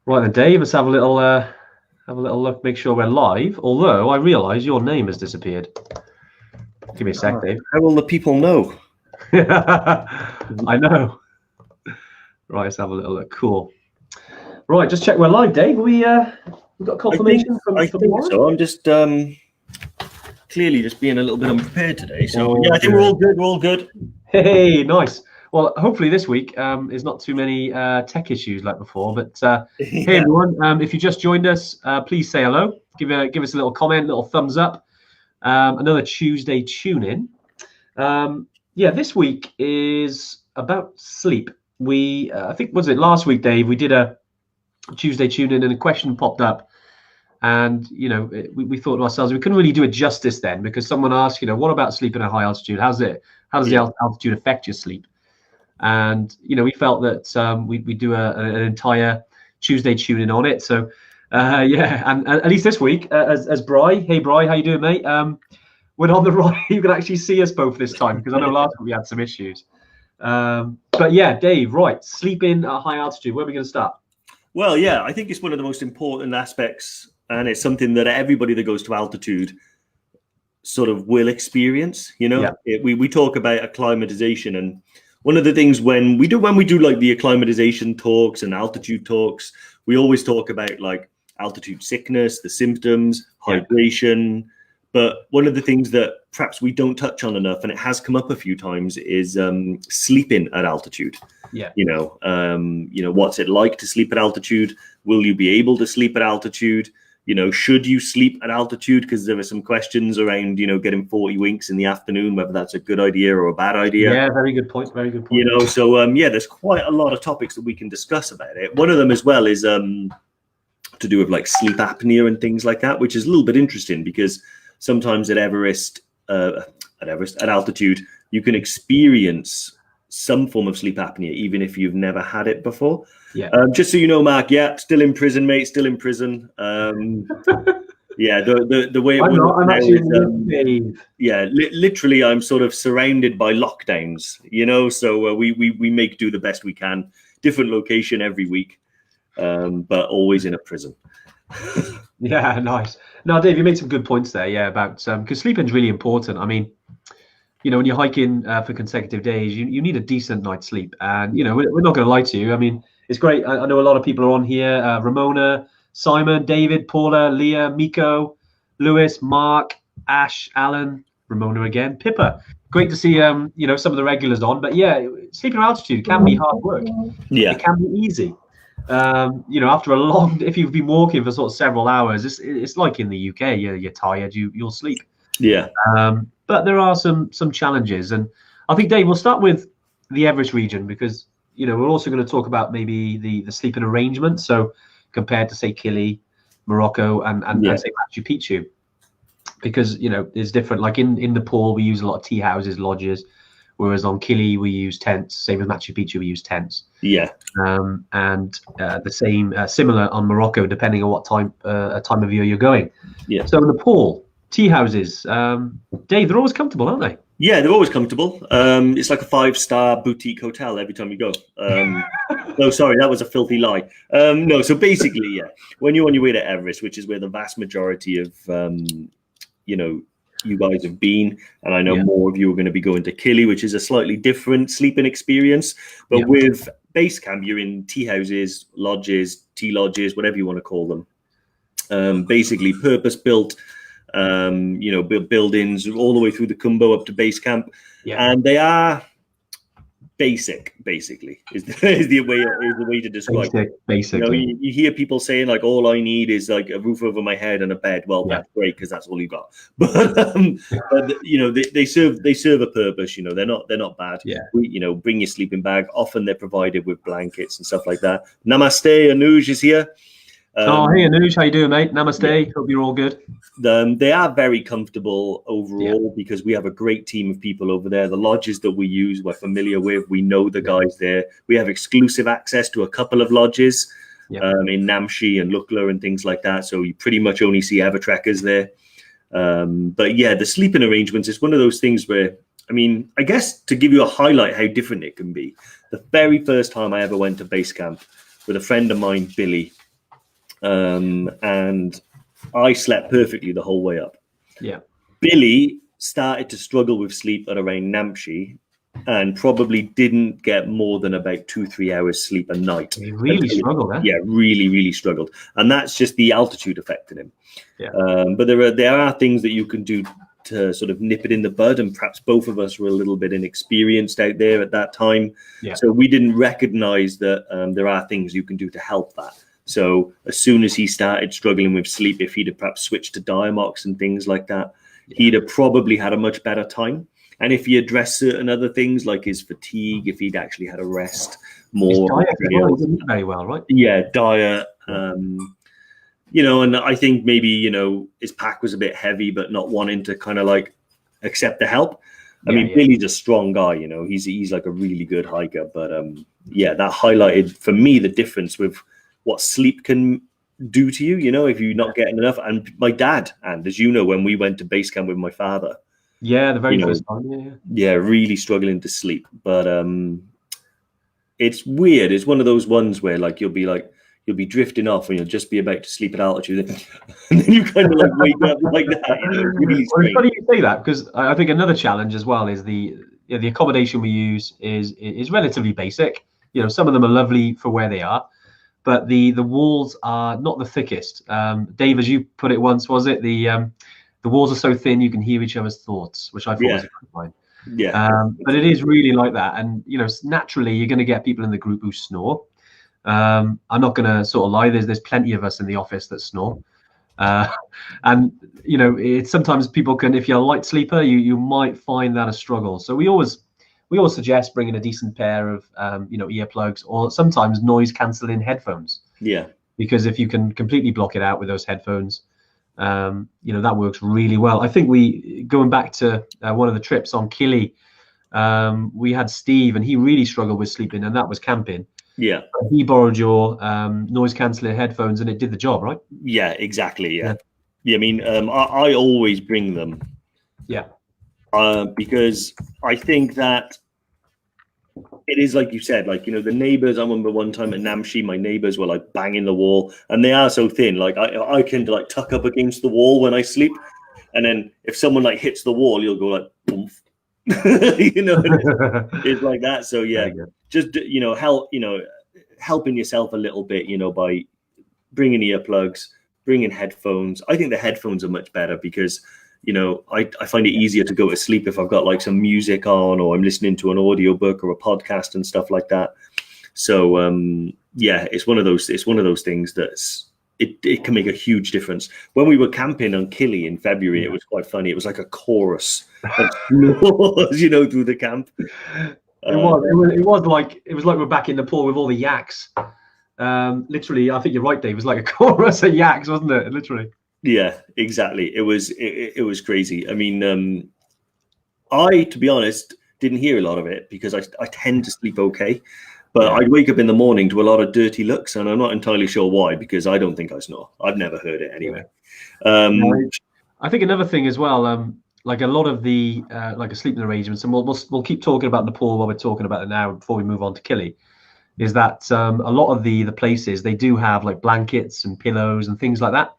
Right then, Dave, let's have a little look, make sure we're live. Although I realise your name has disappeared. Give me a sec, Dave. How will the people know? I know. Right, let's have a little look. Cool. Right, just check we're live, Dave. We got confirmation I from think Warren? so. I'm just clearly just being a little bit unprepared today. So Oh, yeah, I think we're all good. We're all good. Hey, nice. Well, hopefully this week is not too many tech issues like before. But hey, everyone, if you just joined us, please say hello. Give us a little comment, little thumbs up. Another Tuesday tune-in. Yeah, this week is about sleep. We, I think, was it last week, Dave? We did a Tuesday tune-in and a question popped up. And, you know, we thought to ourselves, we couldn't really do it justice then because someone asked, you know, what about sleep in a high altitude? How does the altitude affect your sleep? And, you know, we felt that we do an entire Tuesday tune-in on it. So, yeah, and at least this week, as Bri. Hey, Bri, how you doing, mate? We're on the right. You can actually see us both this time because I know last week we had some issues. But yeah, Dave, right, sleep in a high altitude. Where are we going to start? Well, yeah, I think it's one of the most important aspects, and it's something that everybody that goes to altitude sort of will experience. You know, we talk about acclimatization, and one of the things when we do like the acclimatization talks and altitude talks, we always talk about like altitude sickness, the symptoms, hydration. But one of the things that perhaps we don't touch on enough, and it has come up a few times, is sleeping at altitude. Yeah. You know, what's it like to sleep at altitude? Will you be able to sleep at altitude? You know, should you sleep at altitude? Because there are some questions around, you know, getting 40 winks in the afternoon, whether that's a good idea or a bad idea. Yeah, very good point. Very good point. You know, so yeah, there's quite a lot of topics that we can discuss about it. One of them as well is to do with like sleep apnea and things like that, which is a little bit interesting because sometimes at altitude, you can experience some form of sleep apnea, even if you've never had it before. Yeah. Just so you know, Mark, still in prison, mate, still in prison. Yeah, the way it I'm actually literally, I'm sort of surrounded by lockdowns, you know, so we make do the best we can. Different location every week, but always in a prison. Yeah, nice. No, Dave, you made some good points there. Yeah, about because sleeping is really important. I mean, you know, when you're hiking for consecutive days, you need a decent night's sleep. And you know, we're not going to lie to you. I mean, it's great. I know a lot of people are on here. Ramona, Simon, David, Paula, Leah, Miko, Lewis, Mark, Ash, Alan, Ramona again, Pippa. Great to see you know, some of the regulars on. But yeah, sleeping at altitude can be hard work. Yeah, it can be easy. You know, after a long, if you've been walking for sort of several hours, it's like in the UK, you're tired, you'll sleep. Yeah. But there are some challenges, and I think, Dave, we'll start with the Everest region because, you know, we're also going to talk about maybe the sleeping arrangement. So compared to say Kili, Morocco, and say Machu Picchu, because, you know, there's different. Like in Nepal, we use a lot of tea houses, lodges. Whereas on Kili, we use tents. Same as Machu Picchu, we use tents. Yeah. And the same, similar on Morocco, depending on what time of year you're going. Yeah. So Nepal, tea houses, Dave, they're always comfortable, aren't they? Yeah, they're always comfortable. It's like a 5-star boutique hotel every time you go. No, sorry, that was a filthy lie. No, so basically, yeah, when you're on your way to Everest, which is where the vast majority of, you know, you guys have been, and I know more of you are going to be going to Kili, which is a slightly different sleeping experience. But with base camp, you're in tea houses, lodges, tea lodges, whatever you want to call them. Basically purpose built, you know, buildings all the way through the Kumbo up to base camp, and they are basically is the way to describe it. Basically, you know, you hear people saying like, all I need is like a roof over my head and a bed. Well, that's great because that's all you got. But you know, they serve a purpose. You know, they're not bad. You know, bring your sleeping bag. Often they're provided with blankets and stuff like that. Namaste, Anuj is here. Hey Anuj, how you doing, mate? Namaste. Hope you're all good. They are very comfortable overall because we have a great team of people over there. The lodges that we use, we're familiar with. We know the guys there. We have exclusive access to a couple of lodges in Namche and Lukla and things like that. So you pretty much only see EverTrekkers there. But yeah, the sleeping arrangements is one of those things where, I mean, I guess to give you a highlight how different it can be, the very first time I ever went to base camp with a friend of mine, Billy, and I slept perfectly the whole way up. Yeah. Billy started to struggle with sleep at around Namche and probably didn't get more than about 2-3 hours sleep a night. He really struggled, eh? Yeah, really struggled. And that's just the altitude affecting him. Yeah. But there are things that you can do to sort of nip it in the bud, and perhaps both of us were a little bit inexperienced out there at that time. Yeah. So we didn't recognize that there are things you can do to help that. So as soon as he started struggling with sleep, if he'd have perhaps switched to Diamox and things like that, he'd have probably had a much better time. And if he addressed certain other things like his fatigue, if he'd actually had a rest more. His diet as well, didn't eat very well, right? Yeah, diet. You know, and I think maybe, you know, his pack was a bit heavy, but not wanting to kind of like accept the help. I mean, Billy's a strong guy, you know, he's like a really good hiker. But yeah, that highlighted for me the difference with what sleep can do to you, you know, if you're not getting enough. And my dad, and as you know, when we went to base camp with my father. Yeah, the very first time. Yeah, really struggling to sleep. But it's weird. It's one of those ones where like you'll be drifting off and you'll just be about to sleep at altitude, and then you kind of like wake up like that. You know, really well, it's funny you say that, because I think another challenge as well is the accommodation we use is relatively basic. You know, some of them are lovely for where they are, but the walls are not the thickest. Dave, as you put it once, was it the walls are so thin you can hear each other's thoughts, which I thought was a good line. Yeah. But it is really like that, and you know, naturally you're going to get people in the group who snore. I'm not going to sort of lie. There's plenty of us in the office that snore, and you know, it's sometimes people can, if you're a light sleeper, you might find that a struggle. So we always suggest bringing a decent pair of you know, earplugs, or sometimes noise cancelling headphones. Yeah. Because if you can completely block it out with those headphones, you know, that works really well. I think going back to one of the trips on Kili, we had Steve, and he really struggled with sleeping, and that was camping. Yeah. He borrowed your noise cancelling headphones, and it did the job, right? Yeah, exactly. Yeah. I mean, I always bring them. Yeah. Because I think that it is like you said, like, you know, the neighbors. I remember one time at Namche, my neighbors were like banging the wall, and they are so thin. Like I can like tuck up against the wall when I sleep, and then if someone like hits the wall, you'll go like boom. You know, it's like that. So yeah, just, you know, helping yourself a little bit, you know, by bringing earplugs, bringing headphones. I think the headphones are much better because, you know, I find it easier to go to sleep if I've got like some music on, or I'm listening to an audiobook or a podcast and stuff like that. So yeah, it's one of those things that's it can make a huge difference. When we were camping on Kili in February, it was quite funny. It was like a chorus of snores, you know, through the camp. It was like we're back in Nepal with all the yaks. Literally, I think you're right, Dave. It was like a chorus of yaks, wasn't it? Literally. Yeah, exactly. It was crazy. I mean, to be honest, didn't hear a lot of it because I tend to sleep okay. But I'd wake up in the morning to a lot of dirty looks, and I'm not entirely sure why, because I don't think I snore. I've never heard it anyway. I think another thing as well, like a lot of the like a sleeping arrangements, and we'll keep talking about Nepal while we're talking about it now before we move on to Kili, is that a lot of the places, they do have like blankets and pillows and things like that.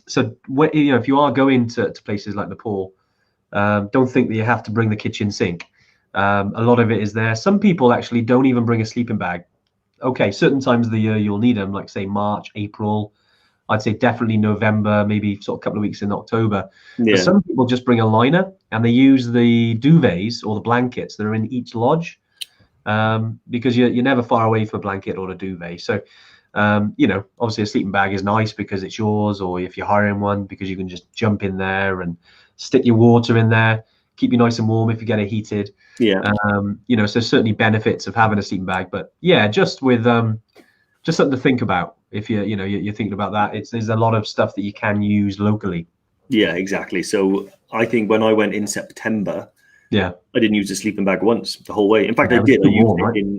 So you know, if you are going to places like Nepal, don't think that you have to bring the kitchen sink. A lot of it is there. Some people actually don't even bring a sleeping bag. Okay, certain times of the year you'll need them, like say March, April. I'd say definitely November, maybe sort of a couple of weeks in October. Yeah. But some people just bring a liner, and they use the duvets or the blankets that are in each lodge, because you're never far away from a blanket or a duvet. So, you know, obviously a sleeping bag is nice because it's yours, or if you're hiring one, because you can just jump in there and stick your water in there, keep you nice and warm if you get it heated. Yeah. You know, so certainly benefits of having a sleeping bag, but yeah, just with just something to think about if you're thinking about that. There's a lot of stuff that you can use locally. Yeah, exactly. So I think when I went in September, I didn't use a sleeping bag once the whole way. In fact, I did.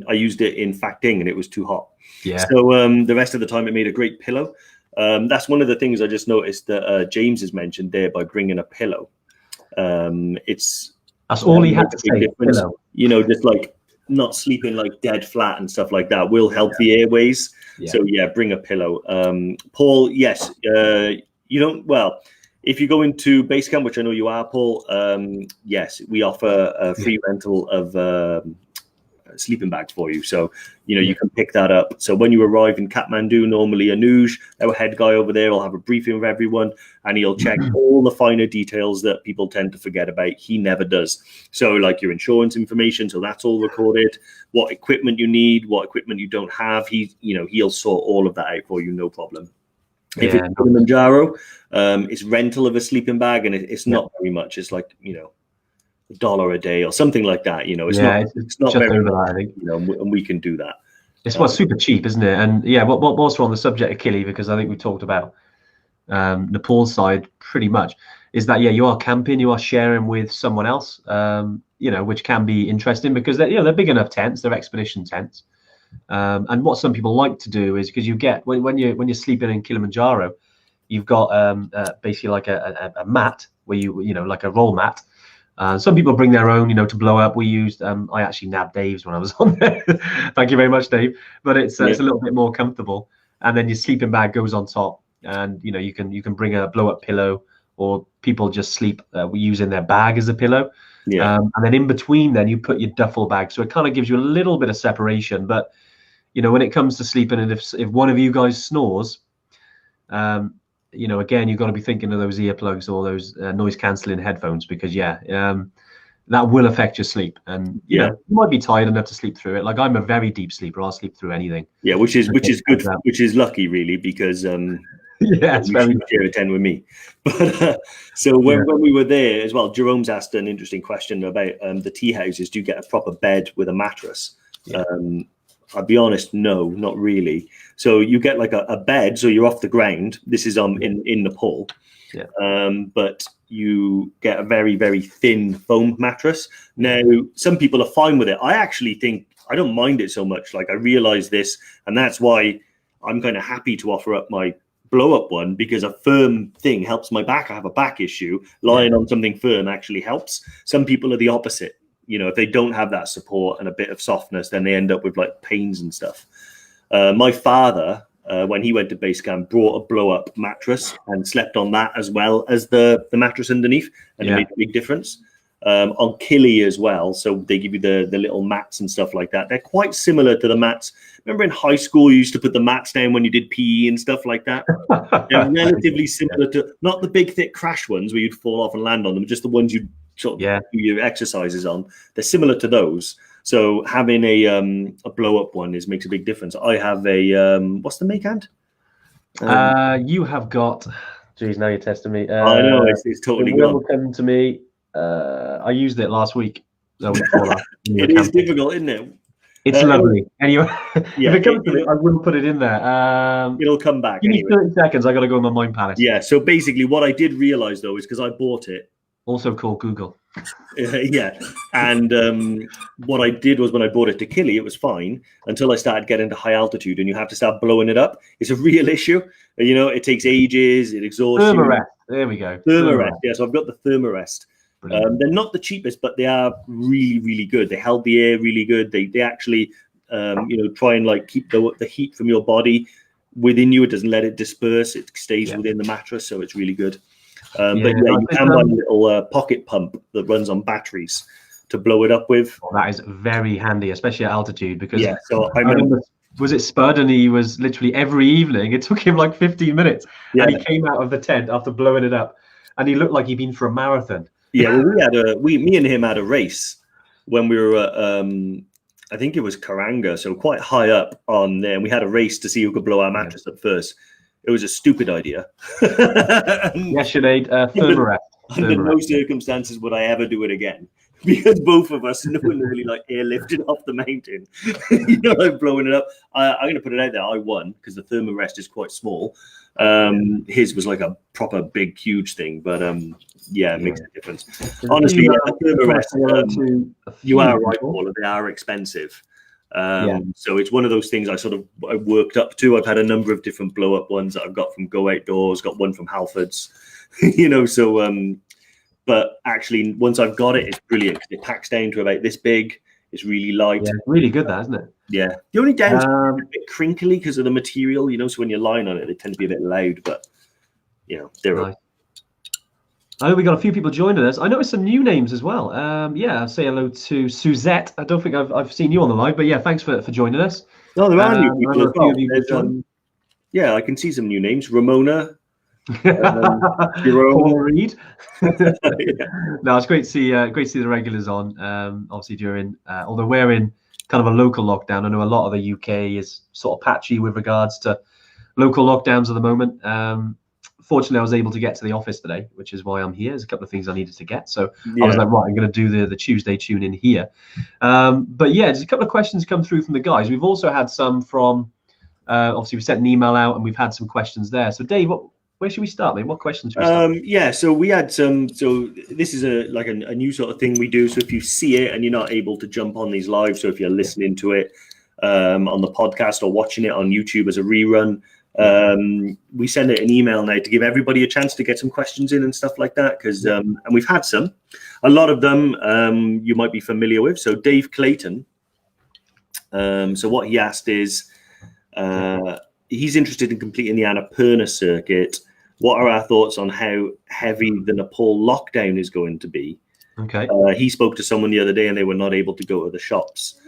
I used it in Phak-Ting, and it was too hot. Yeah. So the rest of the time, it made a great pillow. That's one of the things I just noticed that James has mentioned there by bringing a pillow. That's all he had to say. You know, just like not sleeping like dead flat and stuff like that will help the airways. So yeah, bring a pillow. Paul, yes, you don't, well, if you go into base camp, which I know you are, Paul, yes, we offer a free rental of sleeping bags for you. So, you know, you can pick that up. So when you arrive in Kathmandu, normally Anuj, our head guy over there, will have a briefing with everyone and he'll check all the finer details that people tend to forget about. He never does. So like your insurance information, so that's all recorded, what equipment you need, what equipment you don't have. He'll sort all of that out for you, no problem. If it's Kilimanjaro, it's rental of a sleeping bag, and it's not very much. It's like, you know, $1 a day or something like that. You know, it's not just very over that, I think. You know, and we can do that. It's super cheap, isn't it? And yeah, whilst we're on the subject of Kili, because I think we talked about Nepal's side pretty much, is that you are camping, you are sharing with someone else, which can be interesting because they're big enough tents, they're expedition tents. And what some people like to do is, because you get when you're sleeping in Kilimanjaro, you've got basically like a mat where you know, like a roll mat. Some people bring their own, to blow up. We used I actually nabbed Dave's when I was on there. Thank you very much, Dave. But it's a little bit more comfortable. And then your sleeping bag goes on top, and you can bring a blow up pillow, or people just sleep using their bag as a pillow. And then in between, then you put your duffel bag, so it kind of gives you a little bit of separation. But when it comes to sleeping, and if one of you guys snores, again, you've got to be thinking of those earplugs or those noise cancelling headphones, because that will affect your sleep. And you might be tired enough to sleep through it. Like, I'm a very deep sleeper; I'll sleep through anything. Yeah, which is good, which is lucky, really, because it's very share a 10 with me. But so when we were there as well, Jerome's asked an interesting question about the tea houses. Do you get a proper bed with a mattress? I'll be honest, no, not really. So you get like a bed, so you're off the ground. This is in Nepal. But you get a very, very thin foam mattress. Now, some people are fine with it. I actually think I don't mind it so much. Like, I realize this, and that's why I'm kind of happy to offer up my blow up one, because a firm thing helps my back. I have a back issue. Lying on something firm actually helps. Some people are the opposite. If they don't have that support and a bit of softness, then they end up with like pains and stuff. My father, when he went to base camp, brought a blow up mattress and slept on that as well as the mattress underneath, and it made a big difference. On Kili as well, so they give you the little mats and stuff like that. They're quite similar to the mats. Remember in high school, you used to put the mats down when you did PE and stuff like that? They're relatively similar to, not the big thick crash ones where you'd fall off and land on them, just the ones you sort of do your exercises on. They're similar to those. So having a blow up one makes a big difference. I have a what's the make and? You have got. Geez, now you're testing me. I know it's totally gone. Will come to me. I used it last week. It is difficult, isn't it? It's lovely. Anyway, if it comes to me, I will put it in there. It'll come back. Give me 30 seconds. I got to go in my mind palace. Yeah. So basically, what I did realize though is, because I bought it. Also called Google. And what I did was, when I brought it to Kili, it was fine until I started getting to high altitude, and you have to start blowing it up. It's a real issue. It takes ages. It exhausts you. Thermarest. There we go. Thermarest. Yeah, so I've got the Thermarest. They're not the cheapest, but they are really, really good. They hold the air really good. They actually, try and like keep the heat from your body within you. It doesn't let it disperse. It stays within the mattress, so it's really good. You can buy a little pocket pump that runs on batteries to blow it up with. That is very handy, especially at altitude, because so I remember, was it Spud, and he was literally every evening, it took him like 15 minutes, and he came out of the tent after blowing it up, and he looked like he'd been for a marathon. Me and him had a race when we were at, I think it was Karanga, so quite high up on there, and we had a race to see who could blow our mattress up first. It was a stupid idea. Yesterday, Thermarest. Under no circumstances would I ever do it again, because both of us really like airlifted off the mountain, like blowing it up. I'm going to put it out there. I won because the Thermarest is quite small. His was like a proper big, huge thing, but it makes a difference. Honestly, the Thermarest, you are right, Paul. They are expensive. So it's one of those things I worked up to. I've had a number of different blow up ones that I've got from Go Outdoors, got one from Halfords, but actually once I've got it, it's brilliant because it packs down to about this big. It's really light. Yeah, really good, that, isn't it? Yeah. The only downside is a bit crinkly because of the material, so when you're lying on it, they tend to be a bit loud, but they're nice. I know we got a few people joining us. I noticed some new names as well. Yeah, say hello to Suzette. I don't think I've seen you on the live, but yeah, thanks for joining us. No, there are new people as well. Yeah, I can see some new names. Ramona. Paul Reed. No, it's great to see the regulars on. Obviously during, although we're in kind of a local lockdown. I know a lot of the UK is sort of patchy with regards to local lockdowns at the moment. Fortunately, I was able to get to the office today, which is why I'm here. There's a couple of things I needed to get, so I was like, right, I'm going to do the Tuesday tune in here. But yeah, there's a couple of questions come through from the guys. We've also had some from. Obviously, we sent an email out and we've had some questions there. So, Dave, where should we start, mate? What questions should we start? Yeah, so we had some. So this is a new sort of thing we do. So if you see it and you're not able to jump on these live, so if you're listening to it on the podcast or watching it on YouTube as a rerun, we send it an email now to give everybody a chance to get some questions in and stuff like that. Because and we've had some. A lot of them you might be familiar with. So Dave Clayton. So what he asked is. He's interested in completing the Annapurna circuit. What are our thoughts on how heavy the Nepal lockdown is going to be? Okay. He spoke to someone the other day and they were not able to go to the shops.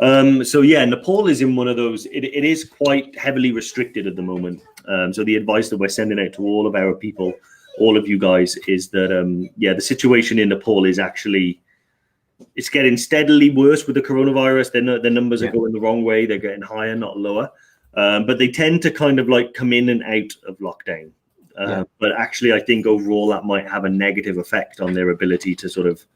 So yeah, Nepal is in one of those, it is quite heavily restricted at the moment. So the advice that we're sending out to all of our people, all of you guys, is that, the situation in Nepal is actually, it's getting steadily worse with the coronavirus. The numbers are going the wrong way. They're getting higher, not lower. But they tend to kind of like come in and out of lockdown. But actually, I think overall that might have a negative effect on their ability to sort of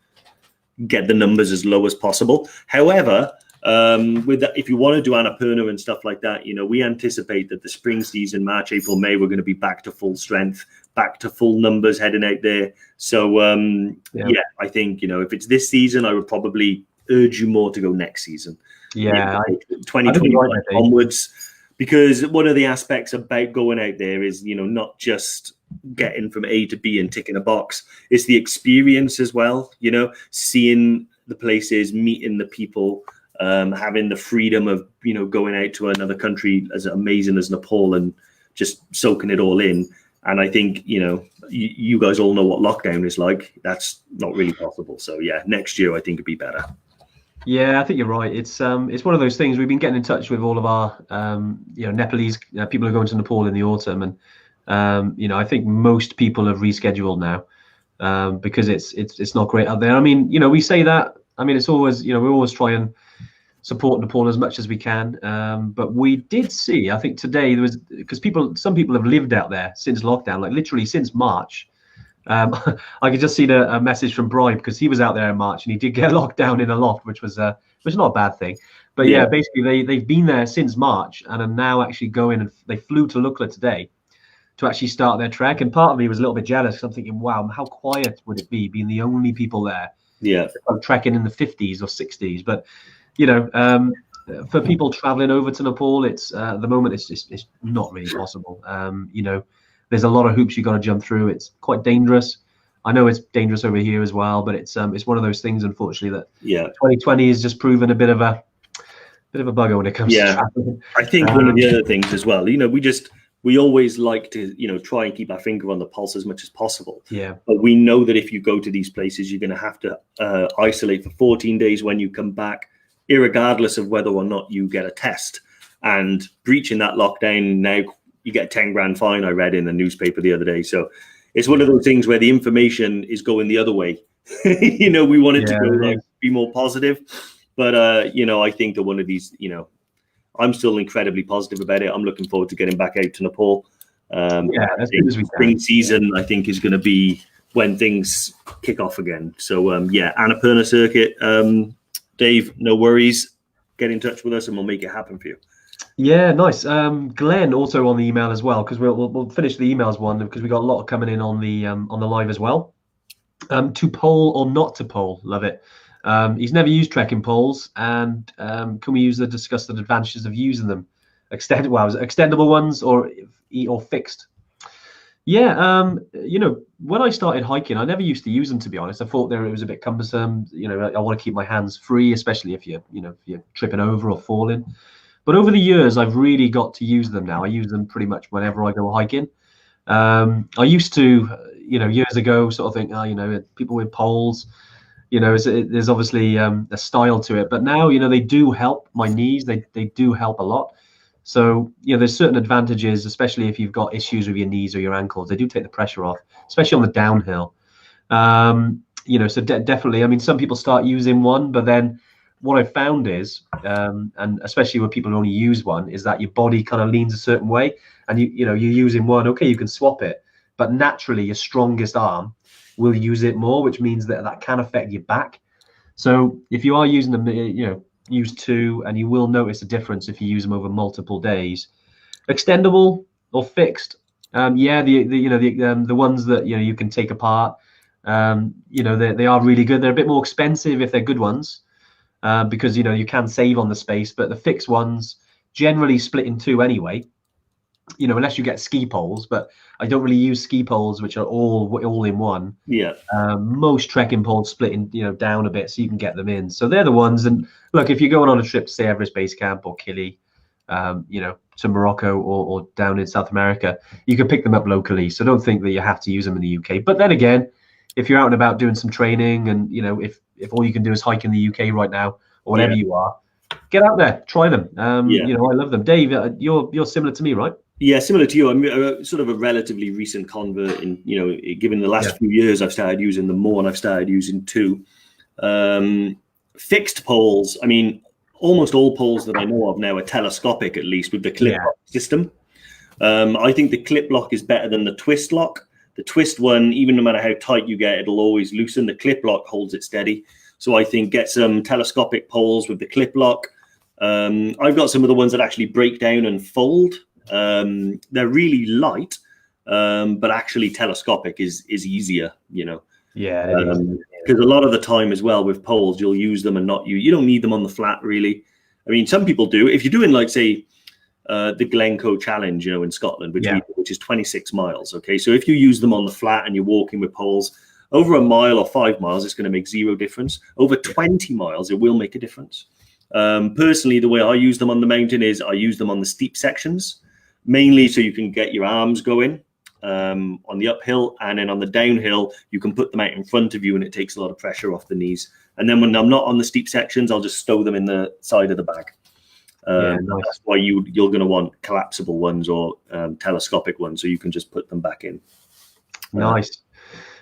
get the numbers as low as possible. However, with that, if you want to do Annapurna and stuff like that, we anticipate that the spring season, March, April, May, we're going to be back to full strength, back to full numbers heading out there. So, I think, if it's this season, I would probably urge you more to go next season. Yeah. 2021 onwards. Because one of the aspects about going out there is, not just getting from A to B and ticking a box. It's the experience as well, seeing the places, meeting the people, having the freedom of, going out to another country as amazing as Nepal and just soaking it all in. And I think, you guys all know what lockdown is like. That's not really possible. So, yeah, next year I think it'd be better. Yeah, I think you're right. It's one of those things. We've been getting in touch with all of our Nepalese people who are going to Nepal in the autumn, and I think most people have rescheduled now because it's not great out there. I mean, we say that. I mean, it's always we always try and support Nepal as much as we can. But we did see, I think today there was, because some people have lived out there since lockdown, like literally since March. I could just see a message from Brian because he was out there in March and he did get locked down in a loft, which was not a bad thing. But yeah, basically they've been there since March and are now actually going, and they flew to Lukla today to actually start their trek. And part of me was a little bit jealous because I'm thinking, wow, how quiet would it be being the only people there? Yeah, trekking in the 50s or 60s. But for people traveling over to Nepal, it's at the moment it's not really possible. There's a lot of hoops you got to jump through. It's quite dangerous. I know it's dangerous over here as well, but it's one of those things, unfortunately, that 2020 has just proven a bit of a bugger when it comes to traveling. I think one of the other things as well, we always like to, try and keep our finger on the pulse as much as possible. Yeah. But we know that if you go to these places, you're going to have to isolate for 14 days when you come back, irregardless of whether or not you get a test. And breaching that lockdown now, you get a 10 grand fine, I read in the newspaper the other day. So it's one of those things where the information is going the other way. We want it to go be more positive. But, I think that one of these, I'm still incredibly positive about it. I'm looking forward to getting back out to Nepal. As good as we can. Spring season, I think, is going to be when things kick off again. So, Annapurna circuit. Dave, no worries. Get in touch with us and we'll make it happen for you. Yeah, nice. Glenn also on the email as well, because we'll finish the emails one because we got a lot coming in on the live as well. To pole or not to pole, love it. He's never used trekking poles, and can we discuss the advantages of using them? Extendable ones or fixed? Yeah, when I started hiking, I never used to use them, to be honest. I thought it was a bit cumbersome. I want to keep my hands free, especially if you're tripping over or falling. But over the years, I've really got to use them now. I use them pretty much whenever I go hiking. I used to, years ago, sort of think, people with poles, there's obviously a style to it. But now, they do help my knees. They do help a lot. So, there's certain advantages, especially if you've got issues with your knees or your ankles. They do take the pressure off, especially on the downhill. So definitely, I mean, some people start using one, but then what I've found is, and especially when people only use one, is that your body kind of leans a certain way, and you're using one. Okay, you can swap it, but naturally, your strongest arm will use it more, which means that can affect your back. So if you are using them, use two, and you will notice a difference if you use them over multiple days. Extendable or fixed, the ones that you can take apart, they are really good. They're a bit more expensive if they're good ones, because you can save on the space. But the fixed ones generally split in two anyway, unless you get ski poles. But I don't really use ski poles which are all in one. Yeah. Most trekking poles split in down a bit so you can get them in. So they're the ones. And look, if you're going on a trip to say Everest Base Camp or Kili, to Morocco or down in South America, you can pick them up locally. So don't think that you have to use them in the UK. But then again, if you're out and about doing some training, and if all you can do is hike in the UK right now or whatever you are, get out there, try them. I love them. Dave, you're similar to me, right? Yeah, similar to you. I'm sort of a relatively recent convert, in given the last few years, I've started using them more, and I've started using two. Fixed poles. I mean, almost all poles that I know of now are telescopic, at least with the clip lock system. I think the clip lock is better than the twist lock. The twist one, even no matter how tight you get, it'll always loosen. The clip lock holds it steady. So I think get some telescopic poles with the clip lock. I've got some of the ones that actually break down and fold. They're really light, but actually telescopic is easier, Yeah, because a lot of the time as well with poles, you'll use them and you don't need them on the flat, really. I mean, some people do. If you're doing, like, say, the Glencoe Challenge, in Scotland, which is 26 miles. Okay, so if you use them on the flat and you're walking with poles over a mile or 5 miles, it's going to make zero difference. Over 20 miles, it will make a difference. Personally, the way I use them on the mountain is I use them on the steep sections, mainly so you can get your arms going on the uphill, and then on the downhill, you can put them out in front of you, and it takes a lot of pressure off the knees. And then when I'm not on the steep sections, I'll just stow them in the side of the bag. Nice. That's why you're going to want collapsible ones or telescopic ones, so you can just put them back in. Nice.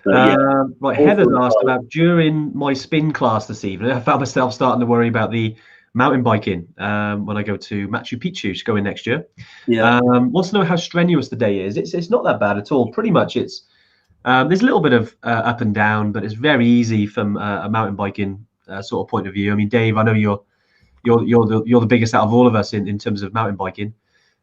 Right, Heather's asked about during my spin class this evening. I found myself starting to worry about the mountain biking when I go to Machu Picchu going next year. Wants to know how strenuous the day is. It's not that bad at all. Pretty much it's there's a little bit of up and down, but it's very easy from a mountain biking sort of point of view. I mean, Dave, I know you're the biggest out of all of us in terms of mountain biking.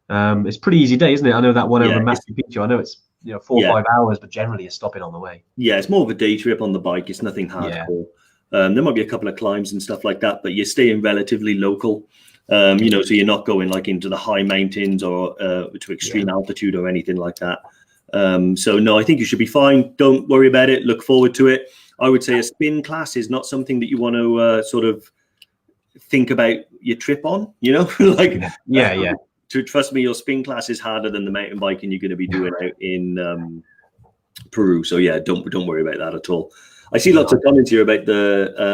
It's a pretty easy day, isn't it? I know that one over Machu Picchu, I know it's 4 or 5 hours, but generally you're stopping on the way. Yeah, it's more of a day trip on the bike. It's nothing hardcore. There might be a couple of climbs and stuff like that, but you're staying relatively local. So you're not going like into the high mountains or to extreme altitude or anything like that. So no, I think you should be fine. Don't worry about it. Look forward to it. I would say a spin class is not something that you want to sort of think about your trip on, to trust me, your spin class is harder than the mountain biking you're going to be doing out in Peru. So yeah, don't worry about that at all. I see lots of comments here about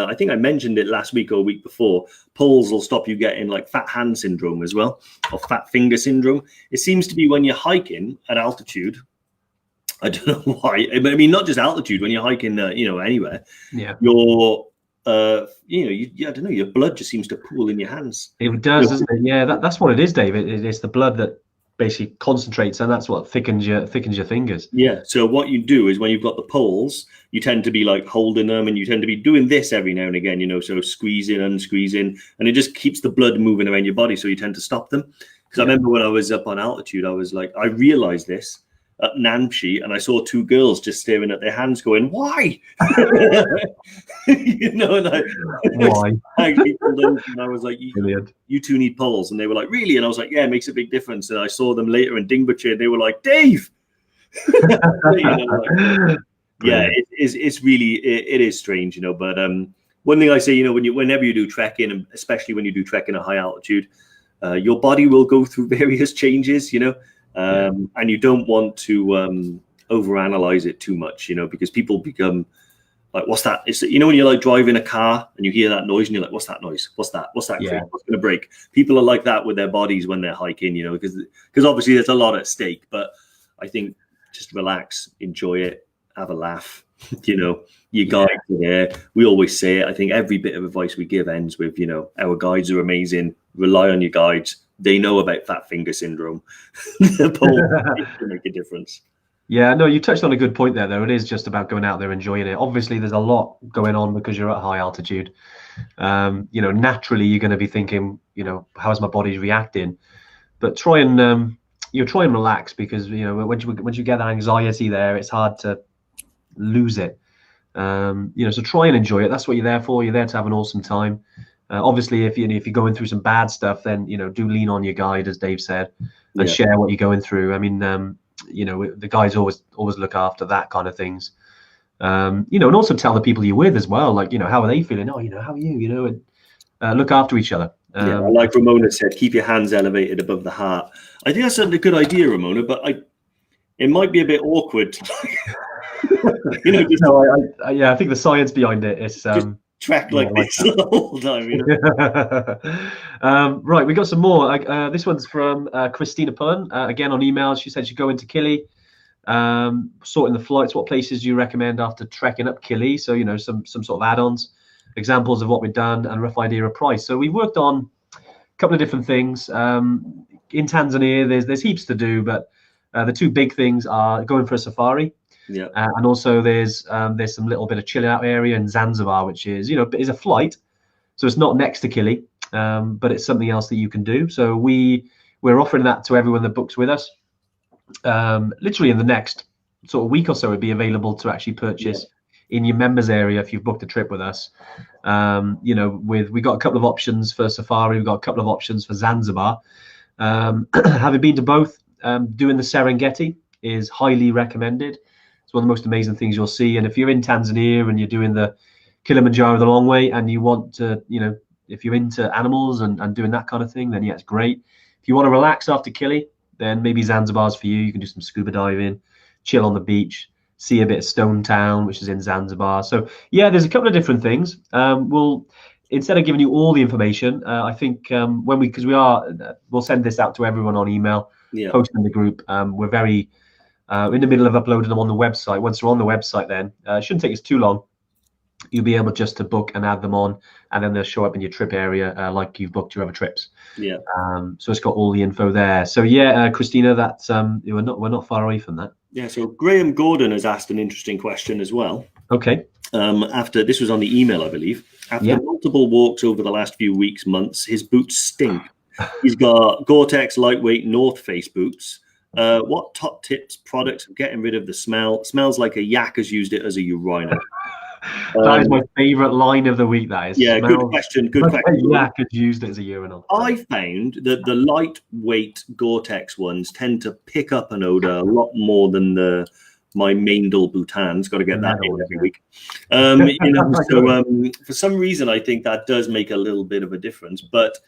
I think I mentioned it last week or a week before, poles will stop you getting like fat hand syndrome as well, or fat finger syndrome. It seems to be when you're hiking at altitude. I don't know why. I mean, not just altitude, when you're hiking, anywhere, your I don't know, your blood just seems to pool in your hands. It does, doesn't it? Yeah, that's what it is, Dave. It's the blood that basically concentrates, and that's what thickens your fingers. Yeah. So what you do is when you've got the poles, you tend to be like holding them, and you tend to be doing this every now and again, so squeezing, unsqueezing, and it just keeps the blood moving around your body. So you tend to stop them. Because I remember when I was up on altitude, I was like, I realized this at Namche, and I saw 2 girls just staring at their hands going, why? And why? And I was like, you two need poles. And they were like, really? And I was like, yeah, it makes a big difference. And I saw them later in Dingboche, and they were like, Dave, You know, like, yeah, it's really it is strange, you know. But one thing I say, you know, whenever you do trekking, and especially when you do trekking at high altitude, your body will go through various changes, you know, and you don't want to overanalyze it too much, you know, because people become like, what's that? It's, you know, when you're like driving a car and you hear that noise and you're like, what's that noise? What's that? What's that? Yeah. What's going to break? People are like that with their bodies when they're hiking, you know, because obviously there's a lot at stake. But I think just relax, enjoy it, have a laugh. You know, your guides are there. We always say it. I think every bit of advice we give ends with, you know, our guides are amazing. Rely on your guides. They know about fat finger syndrome. To make a difference. Yeah, no, you touched on a good point there, though. It is just about going out there, enjoying it. Obviously, there's a lot going on because you're at high altitude. You know, naturally, you're going to be thinking, you know, how is my body reacting? But try and try and relax, because you know, once you get that anxiety there, it's hard to lose it. You know, so try and enjoy it. That's what you're there for. You're there to have an awesome time. Obviously, if you're going through some bad stuff, then you know, do lean on your guide, as Dave said, and share what you're going through. I mean, you know, the guys always look after that kind of things. You know, and also tell the people you're with as well, like, you know, how are they feeling? Oh, you know, how are you? You know, and look after each other. Like Ramona said, keep your hands elevated above the heart. I think that's a good idea, Ramona, but it might be a bit awkward. You know, just, no, I think the science behind it is just track like this the whole time. You know? Right, we got some more. This one's from Christina Pullen, again on email. She said she'd go into Killy, sorting the flights. What places do you recommend after trekking up Killy? So, you know, some sort of add-ons, examples of what we've done, and rough idea of price. So we worked on a couple of different things. In Tanzania, there's heaps to do, but the two big things are going for a safari. Yeah, and also there's some little bit of chill out area in Zanzibar, which is, you know, is a flight, so it's not next to Killy, but it's something else that you can do. So we're offering that to everyone that books with us. Literally in the next sort of week or so, it'd be available to actually purchase in your members area if you've booked a trip with us. You know, we got a couple of options for safari, we've got a couple of options for Zanzibar. Having been to both, doing the Serengeti is highly recommended. It's one of the most amazing things you'll see. And if you're in Tanzania and you're doing the Kilimanjaro the long way, and you want to, you know, if you're into animals and doing that kind of thing, then yeah, it's great. If you want to relax after Killy, then maybe Zanzibar's for you. You can do some scuba diving, chill on the beach, see a bit of Stone Town, which is in Zanzibar. So yeah, there's a couple of different things. We'll, instead of giving you all the information, I think we'll send this out to everyone on email, post in the group. We're very in the middle of uploading them on the website. Once they're on the website, then it shouldn't take us too long. You'll be able just to book and add them on, and then they'll show up in your trip area like you've booked your other trips. Yeah. So it's got all the info there. So yeah, Christina, that's we're not far away from that. Yeah. So Graham Gordon has asked an interesting question as well. Okay. After this was on the email, I believe. After multiple walks over the last few weeks, months, his boots stink. He's got Gore-Tex lightweight North Face boots. What top tips, products for getting rid of the smell? Smells like a yak has used it as a urinal. That is my favorite line of the week. That is. Yeah, good question. Good question. Yak has used it as a urinal. I found that the lightweight Gore-Tex ones tend to pick up an odor a lot more than my Maindel Bhutan's. Got to get that in every week. You know, so for some reason, I think that does make a little bit of a difference. But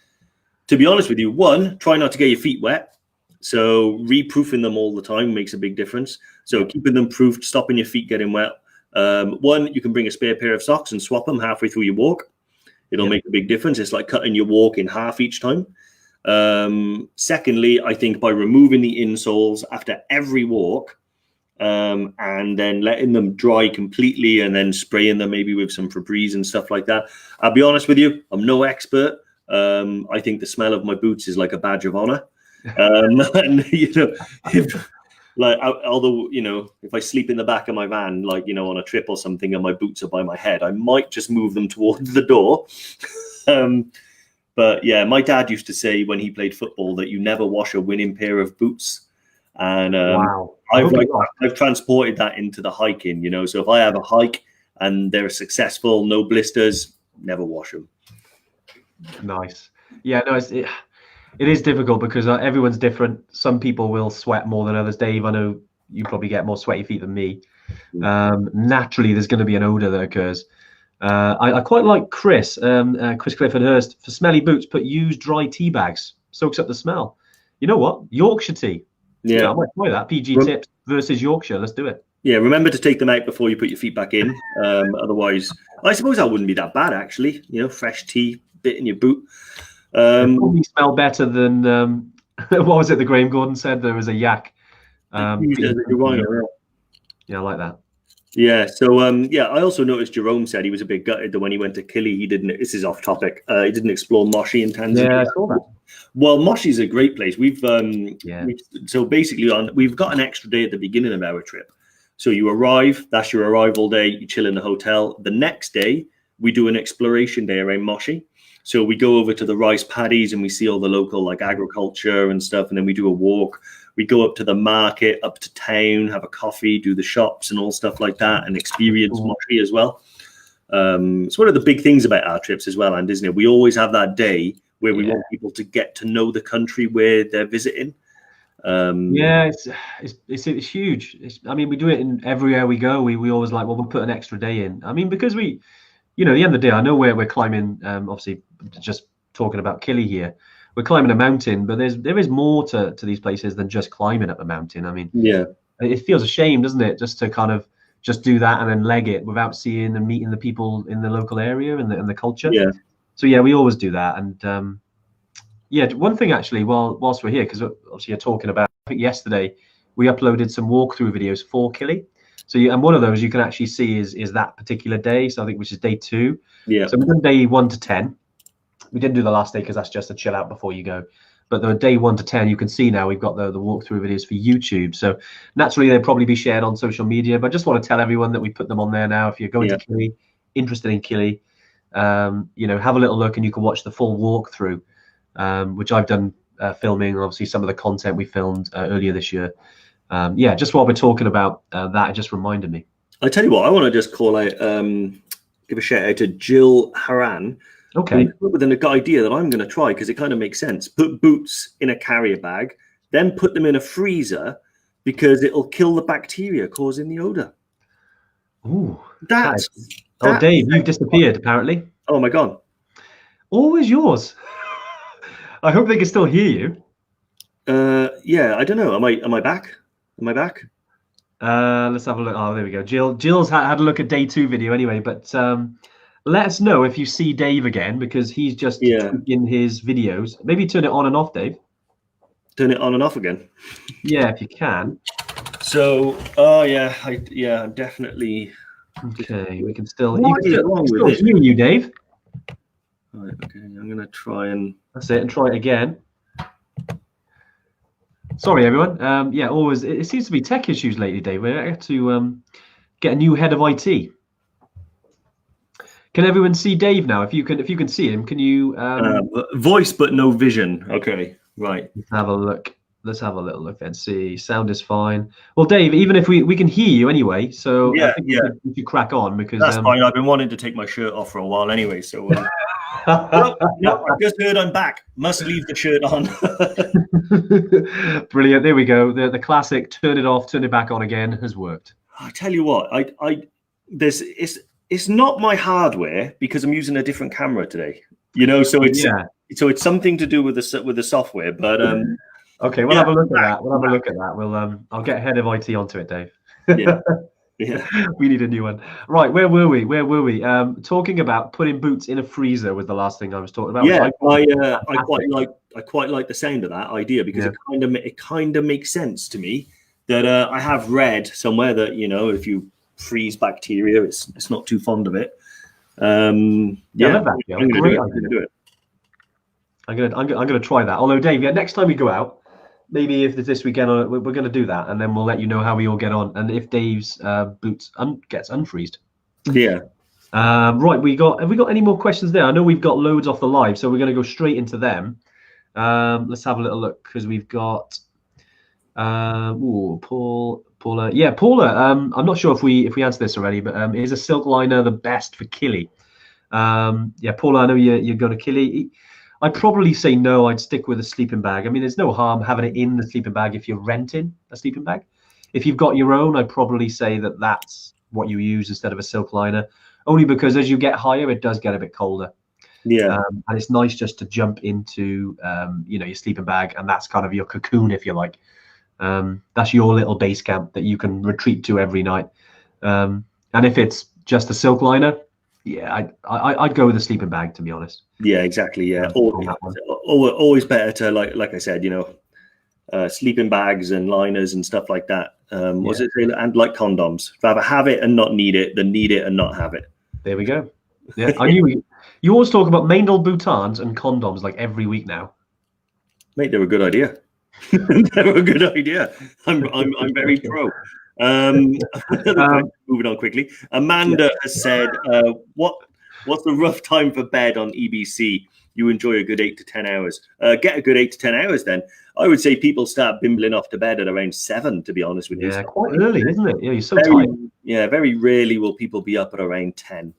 to be honest with you, one, try not to get your feet wet. So reproofing them all the time makes a big difference. So keeping them proofed, stopping your feet getting wet. One, you can bring a spare pair of socks and swap them halfway through your walk. It'll make a big difference. It's like cutting your walk in half each time. Secondly, I think by removing the insoles after every walk, and then letting them dry completely, and then spraying them maybe with some Febreze and stuff like that. I'll be honest with you, I'm no expert. I think the smell of my boots is like a badge of honor. And you know, although, you know, if I sleep in the back of my van, like, you know, on a trip or something, and my boots are by my head, I might just move them towards the door. But yeah, my dad used to say when he played football that you never wash a winning pair of boots. And wow. I've transported that into the hiking, you know. So if I have a hike and they're successful, no blisters, never wash them. Nice. Yeah, no, it is difficult because everyone's different. Some people will sweat more than others. Dave, I know you probably get more sweaty feet than me. Naturally, there's going to be an odor that occurs. I quite like Chris Clifford Hurst. For smelly boots, put used dry tea bags. Soaks up the smell. You know what? Yorkshire tea. Yeah, I might try that. PG tips versus Yorkshire. Let's do it. Yeah, remember to take them out before you put your feet back in. Otherwise, I suppose that wouldn't be that bad, actually. You know, fresh tea bit in your boot. Probably smell better than what was it? The Graham Gordon said there was a yak. Yeah, I like that. Yeah. So I also noticed Jerome said he was a bit gutted that when he went to Kili, he didn't. This is off topic. He didn't explore Moshi in Tanzania. Yeah, I saw that. Well, Moshi is a great place. We've so basically we've got an extra day at the beginning of our trip. So you arrive. That's your arrival day. You chill in the hotel. The next day we do an exploration day around Moshi. So we go over to the rice paddies and we see all the local like agriculture and stuff. And then we do a walk. We go up to the market, up to town, have a coffee, do the shops and all stuff like that, and experience Moshi as well. It's one of the big things about our trips as well, and isn't it? We always have that day where we want people to get to know the country where they're visiting. It's huge. I mean, we do it in everywhere we go. We always like, well, we'll put an extra day in. I mean, because we, you know, at the end of the day, I know we're climbing. Obviously, just talking about Kili here. We're climbing a mountain, but there is more to these places than just climbing up a mountain. I mean, it feels a shame, doesn't it, just to kind of just do that and then leg it without seeing and meeting the people in the local area and the culture. Yeah. So we always do that. And one thing actually, whilst we're here, because obviously you're talking about, I think yesterday we uploaded some walkthrough videos for Kili. So and one of those you can actually see is that particular day. So I think which is day 2. Yeah. So we've done day 1 to 10. We didn't do the last day because that's just a chill out before you go. But the day 1 to 10, you can see now we've got the walkthrough videos for YouTube. So naturally, they'll probably be shared on social media. But I just want to tell everyone that we put them on there now. If you're going to Kili, interested in Kili, have a little look and you can watch the full walkthrough, which I've done filming. Obviously, some of the content we filmed earlier this year. Just while we're talking about that, it just reminded me. I tell you what, I want to just call out, give a shout out to Jill Haran. Okay. With an idea that I'm going to try because it kind of makes sense. Put boots in a carrier bag, then put them in a freezer because it'll kill the bacteria causing the odor. Ooh. That's Dave, you've disappeared apparently. Oh my God. Always yours. I hope they can still hear you. I don't know. Am I back? Am I back? Let's have a look. Oh, there we go. Jill's had a look at day 2 video anyway, but let us know if you see Dave again because he's just in his videos. Maybe turn it on and off, Dave. Turn it on and off again. Yeah, if you can. So, I'm definitely. Okay, we can still. Hear you, Dave. All right. Okay, I'm gonna try and. That's it, and try it again. Sorry, everyone. Always. It seems to be tech issues lately, Dave. We have to get a new head of IT. Can everyone see Dave now? If you can see him, can you voice but no vision? Okay, right. Let's have a look. Let's have a little look and see. Sound is fine. Well, Dave, even if we can hear you anyway, so I think we should crack on because that's fine. I've been wanting to take my shirt off for a while anyway, so no, I just heard I'm back. Must leave the shirt on. Brilliant. There we go. The classic turn it off, turn it back on again has worked. I tell you what, it's not my hardware because I'm using a different camera today. So it's something to do with the software. But okay, we'll have a look at that. We'll I'll get head of IT onto it, Dave. Yeah. We need a new one. Right, where were we? Talking about putting boots in a freezer was the last thing I was talking about. Yeah, I quite like the sound of that idea because it kind of makes sense to me that I have read somewhere that if you freeze bacteria, it's not too fond of it. I love that. Yeah, I'm gonna do it. I'm gonna try that. Although Dave, next time we go out, maybe if this weekend we're gonna do that, and then we'll let you know how we all get on, and if Dave's boots gets unfreezed. Yeah. Right. Have we got any more questions there? I know we've got loads off the live, so we're gonna go straight into them. Let's have a little look because we've got Paula. Yeah, Paula. I'm not sure if we answered this already, but is a silk liner the best for Kili? Paula, I know you're going to Kili. I'd probably say no. I'd stick with a sleeping bag. I mean, there's no harm having it in the sleeping bag if you're renting a sleeping bag. if you've got your own, I'd probably say that that's what you use instead of a silk liner, only because as you get higher, it does get a bit colder. Yeah. And it's nice just to jump into, your sleeping bag, and that's kind of your cocoon, if you like. That's your little base camp that you can retreat to every night. And if it's just a silk liner, yeah, I'd go with a sleeping bag, to be honest. Yeah, exactly. Yeah, always better to like I said, sleeping bags and liners and stuff like that. Was it, and like condoms? Rather have it and not need it than need it and not have it. There we go. Yeah, I knew you always talk about Maindel Boutons and condoms like every week now. Mate, they're a good idea. They're a good idea. I'm very pro. Moving on quickly. Amanda has said, what's the rough time for bed on EBC? You enjoy a good 8 to 10 hours. Get a good 8 to 10 hours then. I would say people start bimbling off to bed at around 7, to be honest with you. Yeah, quite early, isn't it? Yeah, you're so tired. Yeah, very rarely will people be up at around 10.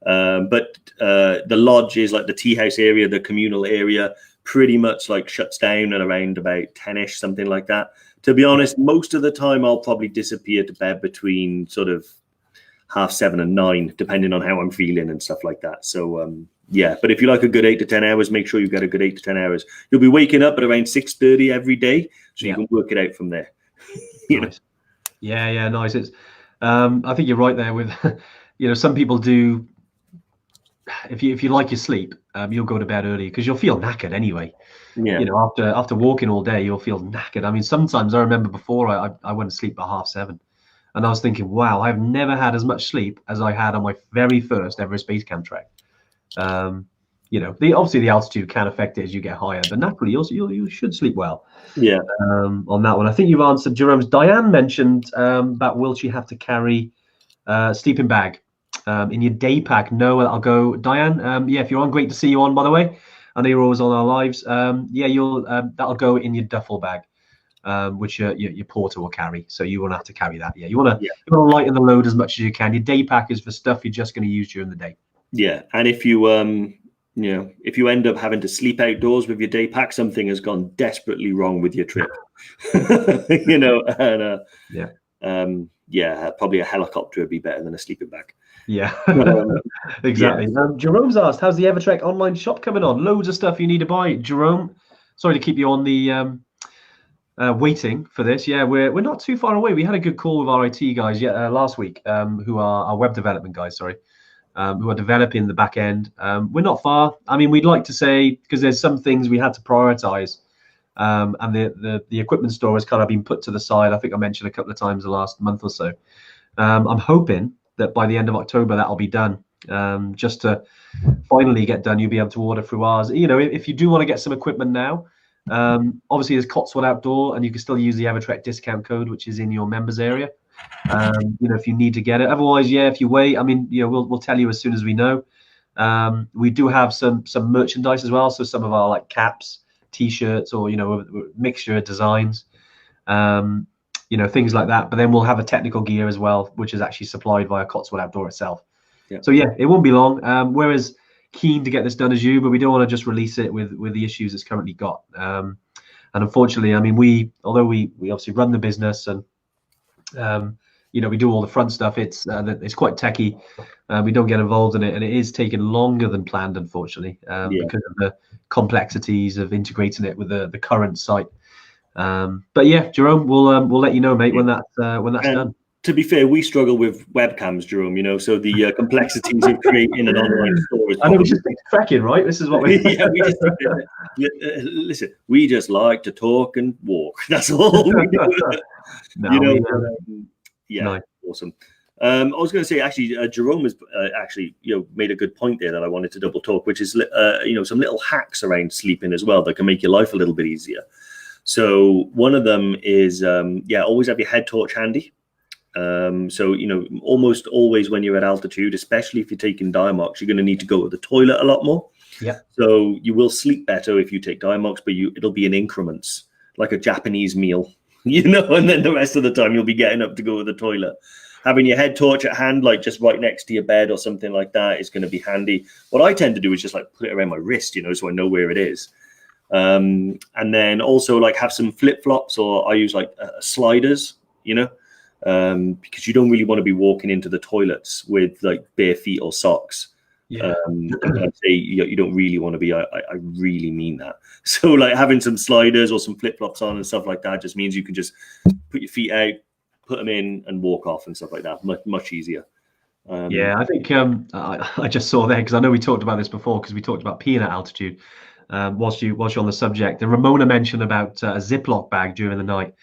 But the lodge is like the tea house area, the communal area, pretty much like shuts down at around about 10ish, something like that. To be honest, most of the time I'll probably disappear to bed between sort of 7:30 and 9, depending on how I'm feeling and stuff like that. So yeah, but if you like a good 8 to 10 hours, make sure you get a good 8 to 10 hours. You'll be waking up at around 6:30 every day, so you can work it out from there. Nice. Yeah, nice. It's I think you're right there with some people do. If you like your sleep, you'll go to bed early because you'll feel knackered anyway. Yeah. After walking all day, you'll feel knackered. I mean, sometimes I remember before I went to sleep at 7:30, and I was thinking, wow, I've never had as much sleep as I had on my very first Everest base camp trek. Obviously the altitude can affect it as you get higher, but naturally also you should sleep well. Yeah. On that one, I think you've answered Jerome's. Diane mentioned about will she have to carry sleeping bag in your day pack? No, I'll go. Diane, if you're on, great to see you on, by the way. I know you're always on our lives. That'll go in your duffel bag, which your porter will carry. So you won't have to carry that. Yeah, you want to lighten the load as much as you can. Your day pack is for stuff you're just going to use during the day. Yeah, and if you if you end up having to sleep outdoors with your day pack, something has gone desperately wrong with your trip. Probably a helicopter would be better than a sleeping bag. Yeah, exactly. Jerome's asked, how's the EverTrek online shop coming on? Loads of stuff you need to buy. Jerome, sorry to keep you on the waiting for this. Yeah, we're not too far away. We had a good call with our IT guys last week, who are our web development guys, who are developing the back end. We're not far. I mean, we'd like to say, because there's some things we had to prioritize, and the equipment store has kind of been put to the side. I think I mentioned a couple of times the last month or so. I'm hoping that by the end of October that'll be done. Just to finally get done, you'll be able to order through ours. If you do want to get some equipment now, obviously there's Cotswold Outdoor, and you can still use the EverTrek discount code, which is in your members area. If you need to get it. Otherwise, if you wait, I mean, we'll tell you as soon as we know. We do have some merchandise as well, so some of our like caps, t-shirts, or mixture of designs, things like that. But then we'll have a technical gear as well, which is actually supplied via Cotswold Outdoor itself. Yeah. So it won't be long. We're as keen to get this done as you, but we don't want to just release it with the issues it's currently got. And unfortunately, I mean, although we obviously run the business and we do all the front stuff, it's quite techy. We don't get involved in it, and it is taking longer than planned, unfortunately, because of the complexities of integrating it with the current site. But yeah, Jerome, we'll let you know, mate, when that's done. To be fair, we struggle with webcams, Jerome. So the complexities of creating an online store. I know, we just take tracking, right? This is what we. Listen, we just like to talk and walk. That's all we do. Nice. Awesome. I was going to say, actually, Jerome has made a good point there that I wanted to double talk, which is some little hacks around sleeping as well that can make your life a little bit easier. So one of them is always have your head torch handy. Almost always when you're at altitude, especially if you're taking Diamox, you're going to need to go to the toilet a lot more. Yeah. So you will sleep better if you take Diamox, but it'll be in increments, like a Japanese meal. And then the rest of the time you'll be getting up to go to the toilet. Having your head torch at hand, like just right next to your bed or something like that, is going to be handy. What I tend to do is just like put it around my wrist, so I know where it is. And then also like have some flip flops, or I use like sliders you know, because you don't really want to be walking into the toilets with like bare feet or socks. Yeah. And I'd say you don't really want to be. I really mean that. So like having some sliders or some flip flops on and stuff like that just means you can just put your feet out, put them in, and walk off and stuff like that. Much easier. Yeah, I think I just saw there because I know we talked about this before because we talked about peeing at altitude. Whilst you're on the subject, and Ramona mentioned about a Ziploc bag during the night.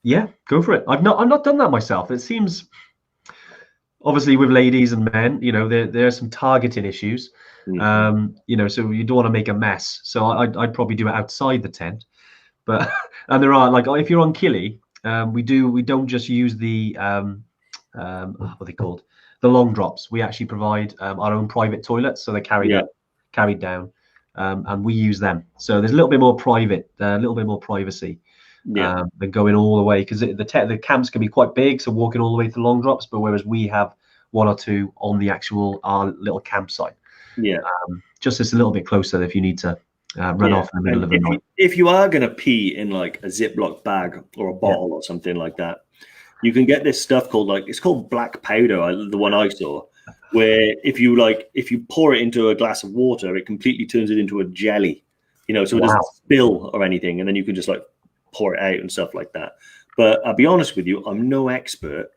Yeah, go for it. I've not done that myself. It seems obviously with ladies and men, you know, there are some targeting issues. You know, so you don't want to make a mess. So I'd probably do it outside the tent. But and there are like if you're on Killy, we don't just use the what are they called? The long drops. We actually provide our own private toilets, so they're carried down, and we use them. So there's a little bit more private, a little bit more privacy than going all the way because the camps can be quite big, so walking all the way to the long drops. But whereas we have one or two on the actual our little campsite, just it's a little bit closer if you need to run off in the middle of the night. If you are gonna pee in like a Ziploc bag or a bottle or something like that, you can get this stuff called it's called black powder, the one I saw, where if you pour it into a glass of water, it completely turns it into a jelly, you know, so it doesn't spill or anything, and then you can just like pour it out and stuff like that. But I'll be honest with you, I'm no expert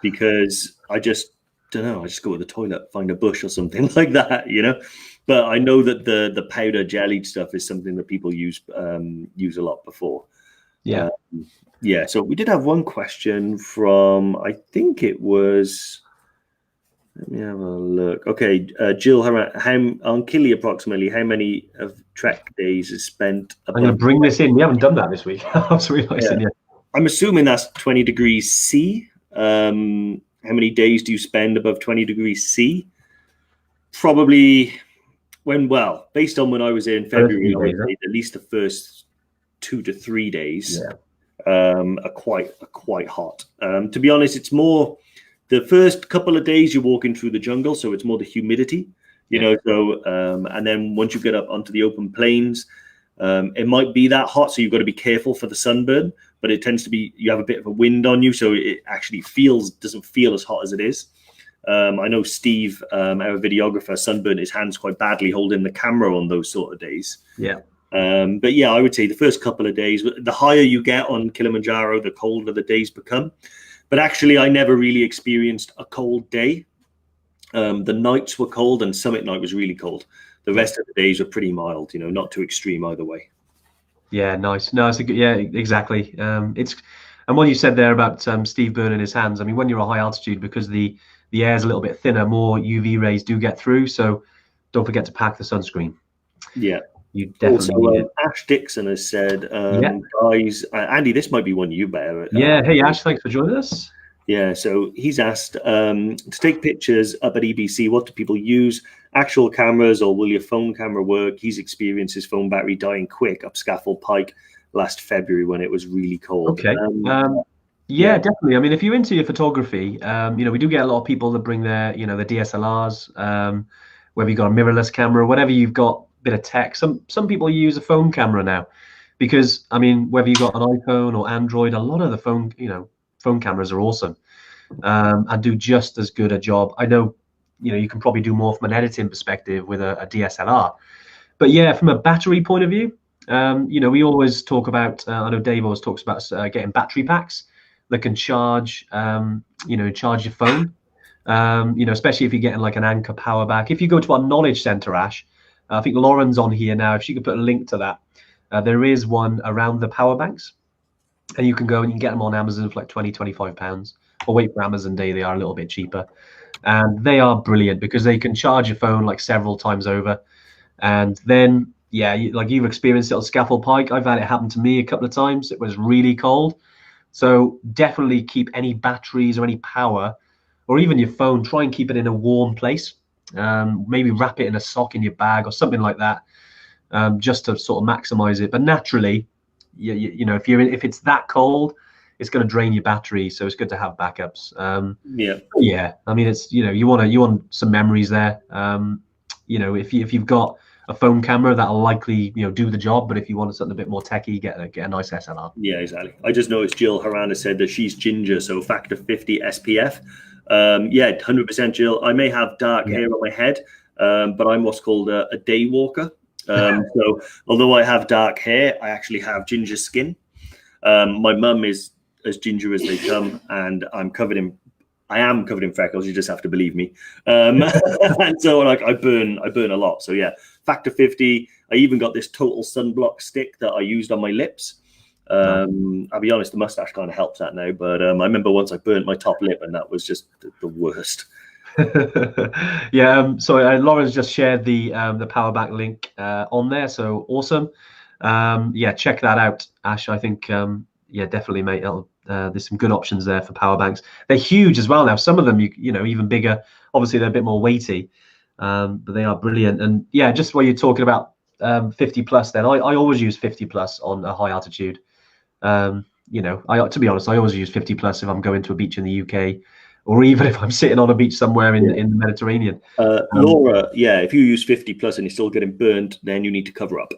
because I just don't know. I just go to the toilet, find a bush or something like that, you know. But I know that the powder jellied stuff is something that people use a lot before. Yeah, so we did have one question from, I think it was, let me have a look. Okay, Jill, on Killy approximately, how many of Trek days is spent? I'm going to bring this in. We haven't done that this week. I was realizing, I'm assuming that's 20 degrees C. How many days do you spend above 20 degrees C? Probably based on when I was in February, I would say at least the first 2 to 3 days. Are quite hot. To be honest, it's more the first couple of days you're walking through the jungle, so it's more the humidity, you know. So and then once you get up onto the open plains, it might be that hot, so you've got to be careful for the sunburn. But it tends to be you have a bit of a wind on you, so it actually doesn't feel as hot as it is. I know Steve, our videographer, sunburned his hands quite badly holding the camera on those sort of days. But yeah, I would say the first couple of days, the higher you get on Kilimanjaro, the colder the days become. But actually, I never really experienced a cold day. The nights were cold and summit night was really cold. The rest of the days were pretty mild, you know, not too extreme either way. Yeah, nice. No, it's a good, exactly. And what you said there about Steve burning his hands. I mean, when you're at high altitude, because the air is a little bit thinner, more UV rays do get through. So don't forget to pack the sunscreen. Yeah. You definitely need it. Ash Dixon has said, guys, Andy, this might be one you better. Hey, Ash, thanks for joining us. Yeah, so he's asked to take pictures up at EBC. What do people use? Actual cameras, or will your phone camera work? He's experienced his phone battery dying quick up Scaffold Pike last February when it was really cold. Okay. Yeah, definitely. I mean, if you're into your photography, you know, we do get a lot of people that bring their, you know, the DSLRs, whether you've got a mirrorless camera, whatever you've got, bit of tech. Some people use a phone camera now because, I mean, whether you've got an iPhone or Android, a lot of the phone cameras are awesome and do just as good a job. I know, you know, you can probably do more from an editing perspective with a DSLR. But yeah, from a battery point of view, you know, we always talk about, I know Dave always talks about getting battery packs that can charge, you know, charge your phone, you know, especially if you're getting like an Anker power back. If you go to our knowledge center, Ash, I think Lauren's on here now. If she could put a link to that, there is one around the power banks, and you can go and you can get them on Amazon for like £20-25, or wait for Amazon Day. They are a little bit cheaper, and they are brilliant because they can charge your phone like several times over. And then, yeah, like you've experienced it on Scaffold Pike. I've had it happen to me a couple of times. It was really cold. So definitely keep any batteries or any power, or even your phone, try and keep it in a warm place. Maybe wrap it in a sock in your bag or something like that, just to sort of maximize it. But naturally, you know, if it's that cold, it's going to drain your battery. So it's good to have backups. Yeah. I mean, it's, you know, you want some memories there. You know, if you've got a phone camera that'll likely do the job. But if you wanted something a bit more techy, get a nice SLR. Yeah, exactly. I just noticed Jill Harana said that she's ginger, so factor 50 SPF. Yeah, 100% Jill. I may have dark hair on my head, but I'm what's called a day walker. So although I have dark hair, I actually have ginger skin. My mum is as ginger as they come, and I am covered in freckles. You just have to believe me. And so like I burn a lot. So yeah, factor 50. I even got this total sunblock stick that I used on my lips. I'll be honest, the mustache kind of helps that now, but I remember once I burnt my top lip, and that was just the worst. Yeah. So Lauren's just shared the power bank link on there. So awesome. Yeah, check that out, Ash. I think yeah, definitely, mate. There's some good options there for power banks. They're huge as well now. Some of them, even bigger. Obviously, they're a bit more weighty, but they are brilliant. And yeah, just while you're talking about 50 plus, then I always use 50 plus on a high altitude. To be honest, I always use 50 plus if I'm going to a beach in the UK, or even if I'm sitting on a beach somewhere in the Mediterranean. Laura, yeah, if you use 50 plus and you're still getting burned, then you need to cover up.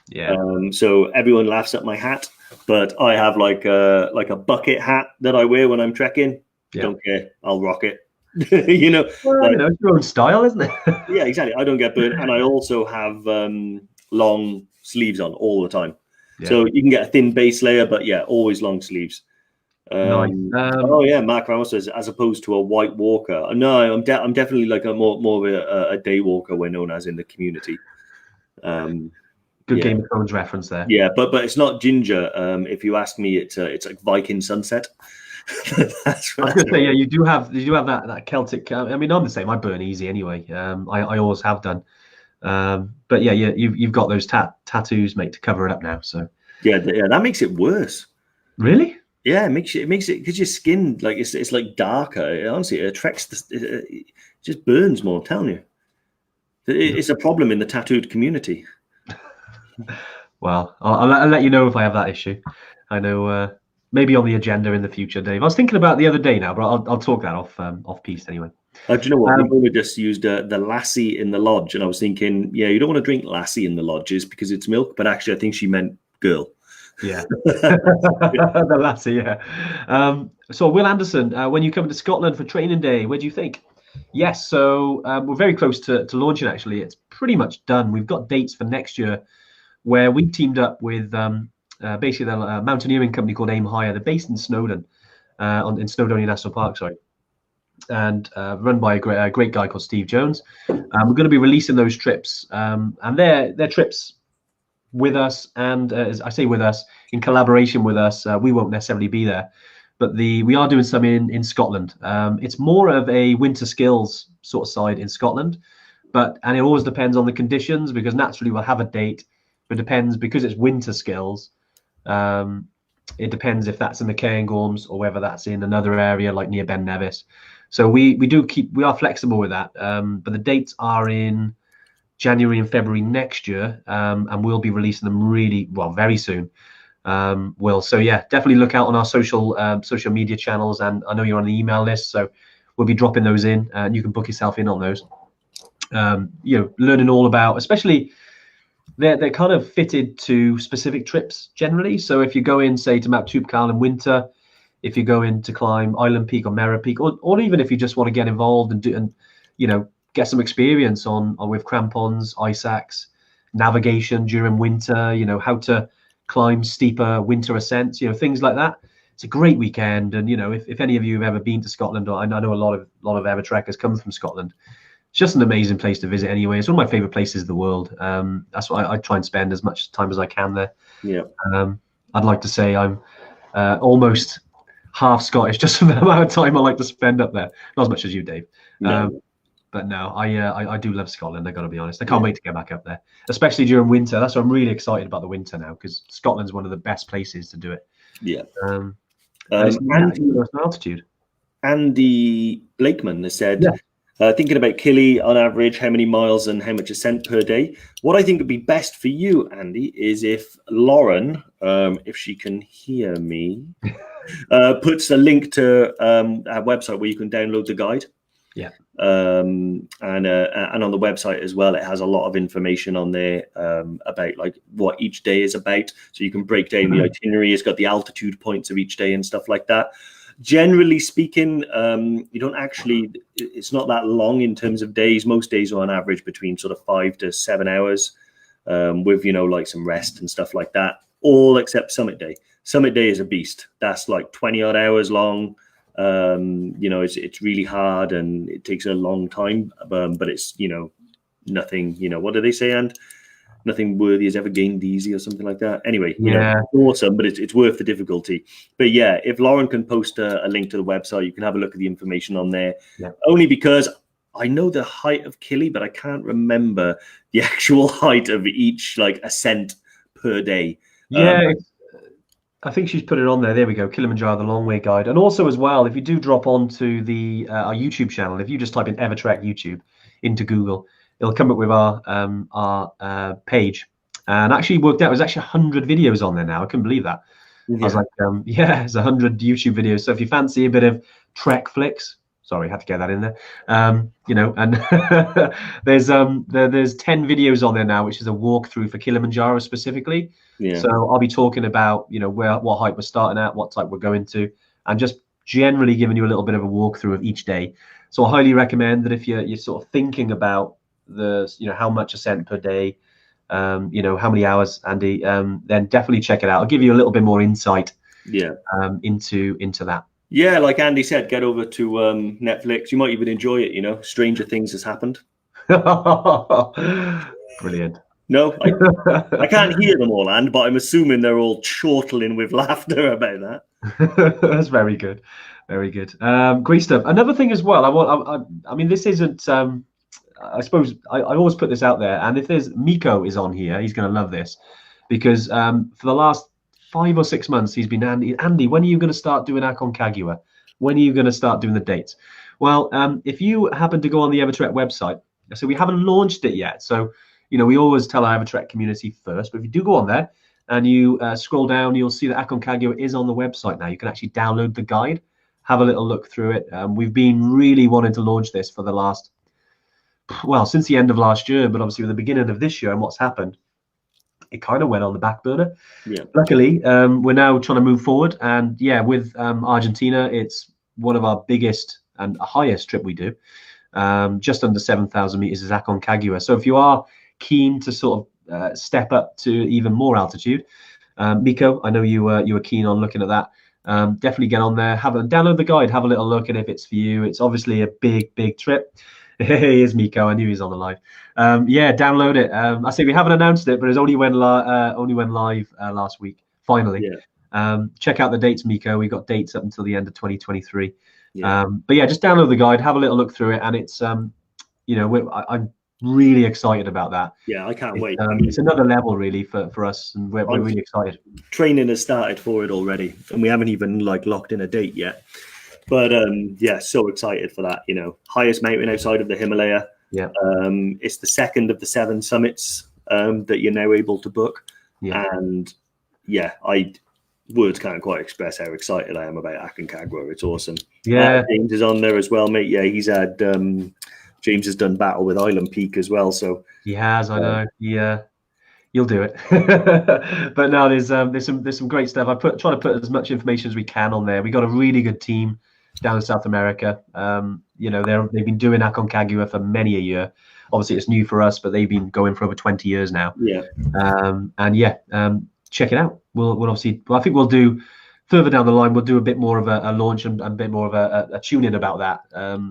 Yeah. So everyone laughs at my hat, but I have like a bucket hat that I wear when I'm trekking. Yeah. Don't care. I'll rock it. Well, it's your own style, isn't it? Yeah, exactly. I don't get burned, and I also have long sleeves on all the time. Yeah. So you can get a thin base layer, but yeah, always long sleeves. Nice. Oh yeah, Mark Ramos says, as opposed to a white walker. No, I'm definitely like a more of a day walker, we're known as in the community. Good Game of Thrones reference there. Yeah, but it's not ginger. If you ask me, it's like Viking sunset. That's right. I was gonna say, yeah, you do have that Celtic. I mean, I'm the same. I burn easy anyway. I always have done. But yeah, you've got those tattoos, mate, to cover it up now. So yeah, that makes it worse. Really? Yeah, it makes it because your skin like it's like darker. Honestly, it attracts it just burns more. I'm telling you, it's a problem in the tattooed community. Well, I'll let you know if I have that issue. I know maybe on the agenda in the future, Dave. I was thinking about the other day now, but I'll talk that off piece anyway. Do you know what? We just used the lassie in the lodge, and I was thinking, yeah, you don't want to drink lassie in the lodges because it's milk, but actually I think she meant girl. Yeah. The lassie, yeah. So Will Anderson, when you come to Scotland for training day, where do you think? Yes, so we're very close to launching, actually. It's pretty much done. We've got dates for next year where we teamed up with basically the mountaineering company called Aim Higher. They're based in Snowdon, in Snowdonia National Park, sorry, and run by a great guy called Steve Jones. We're going to be releasing those trips, and they're trips with us, and as I say, with us, in collaboration with us. We won't necessarily be there, but we are doing some in Scotland. It's more of a winter skills sort of side in Scotland, and it always depends on the conditions, because naturally we'll have a date, but it depends, because it's winter skills. It depends if that's in the Cairngorms or whether that's in another area like near Ben Nevis. So we are flexible with that, but the dates are in January and February next year, and we'll be releasing them very soon. So yeah, definitely look out on our social media channels, and I know you're on the email list, so we'll be dropping those in, and you can book yourself in on those. Learning all about, especially they're kind of fitted to specific trips generally. So if you go in, say, to Mount Toubkal in winter, if you go in to climb Island Peak or Merah Peak, or even if you just want to get involved and get some experience on with crampons, ice axe, navigation during winter, how to climb steeper winter ascents, things like that. It's a great weekend. And if any of you have ever been to Scotland, or I know a lot of EverTrekkers come from Scotland, it's just an amazing place to visit anyway. It's one of my favorite places in the world. That's why I try and spend as much time as I can there. Yeah. I'd like to say I'm almost half Scottish, just from the amount of time I like to spend up there. Not as much as you, Dave. No. But no, I do love Scotland. I got to be honest. I can't wait to get back up there, especially during winter. That's why I'm really excited about the winter now, because Scotland's one of the best places to do it. Yeah. And it's altitude. Andy Blakeman has said, thinking about Killy on average, how many miles and how much ascent per day. What I think would be best for you, Andy, is if Lauren, if she can hear me, puts a link to our website where you can download the guide. Yeah. And on the website as well, it has a lot of information on there about like what each day is about. So you can break down the itinerary. It's got the altitude points of each day and stuff like that. Generally speaking, you don't actually, it's not that long in terms of days. Most days are on average between sort of 5 to 7 hours with, you know, like some rest and stuff like that, all except Summit Day. Summit Day is a beast. That's like 20 odd hours long. You know, it's really hard and it takes a long time, but it's, you know, nothing, you know, what do they say? And nothing worthy is ever gained easy or something like that. Anyway, you know, it's awesome, but it's worth the difficulty. But yeah, if Lauren can post a link to the website, you can have a look at the information on there. Yeah. Only because I know the height of Kili, but I can't remember the actual height of each like ascent per day. Yeah. I think she's put it on there. There we go. Kilimanjaro, the long way guide. And also as well, if you do drop onto the our YouTube channel, if you just type in EverTrek YouTube into Google, it'll come up with our page. And actually worked out, there's actually 100 videos on there now. I couldn't believe that. Yeah. I was like, yeah, it's 100 YouTube videos. So if you fancy a bit of Trek flicks, sorry, I had to get that in there. You know, and there's 10 videos on there now, which is a walkthrough for Kilimanjaro specifically. Yeah. So I'll be talking about, you know, what height we're starting at, what type we're going to, and just generally giving you a little bit of a walkthrough of each day. So I highly recommend that if you're sort of thinking about the, you know, how much ascent per day, you know, how many hours, Andy, then definitely check it out. I'll give you a little bit more insight into that. Yeah, like Andy said, get over to Netflix. You might even enjoy it, you know. Stranger Things has happened. Brilliant. No, I can't hear them all, Andy, but I'm assuming they're all chortling with laughter about that. That's very good. Very good. Great stuff. Another thing as well, I mean, this isn't, I suppose, I always put this out there, and if there's Miko is on here, he's going to love this, because for the last 5 or 6 months, he's been, Andy, when are you going to start doing Aconcagua? When are you going to start doing the dates? Well, if you happen to go on the EverTrek website, so we haven't launched it yet. So, you know, we always tell our EverTrek community first, but if you do go on there and you scroll down, you'll see that Aconcagua is on the website now. You can actually download the guide, have a little look through it. We've been really wanting to launch this for the last, well, since the end of last year, but obviously with the beginning of this year and what's happened, it kind of went on the back burner. Yeah. Luckily, we're now trying to move forward. And yeah, with Argentina, it's one of our biggest and highest trip we do. Just under 7,000 meters is Aconcagua. So if you are keen to sort of step up to even more altitude, Miko, I know you were keen on looking at that. Definitely get on there, download the guide, have a little look, and if it's for you, it's obviously a big trip. Here's Miko. I knew he was on the live. Yeah, download it. I say we haven't announced it, but it only went live last week. Finally, yeah. Check out the dates, Miko. We got dates up until the end of 2023. Yeah. But yeah, just download the guide, have a little look through it, and it's you know, I'm really excited about that. Yeah, I can't wait. It's another level really for us, and we're really excited. Training has started for it already, and we haven't even like locked in a date yet. But yeah, so excited for that. You know, highest mountain outside of the Himalaya. Yeah. It's the second of the 7 summits that you're now able to book. Yeah. And yeah, words can't quite express how excited I am about Aconcagua. It's awesome. Yeah. James is on there as well, mate. Yeah, he's had James has done battle with Island Peak as well. So he has, I know. Yeah. You'll do it. But no, there's some great stuff. Try to put as much information as we can on there. We got a really good team down in South America. You know, they've been doing Aconcagua for many a year. Obviously, it's new for us, but they've been going for over 20 years now. Yeah. And yeah, check it out. We'll obviously, I think we'll do further down the line. We'll do a bit more of a launch and a bit more of a tune-in about that.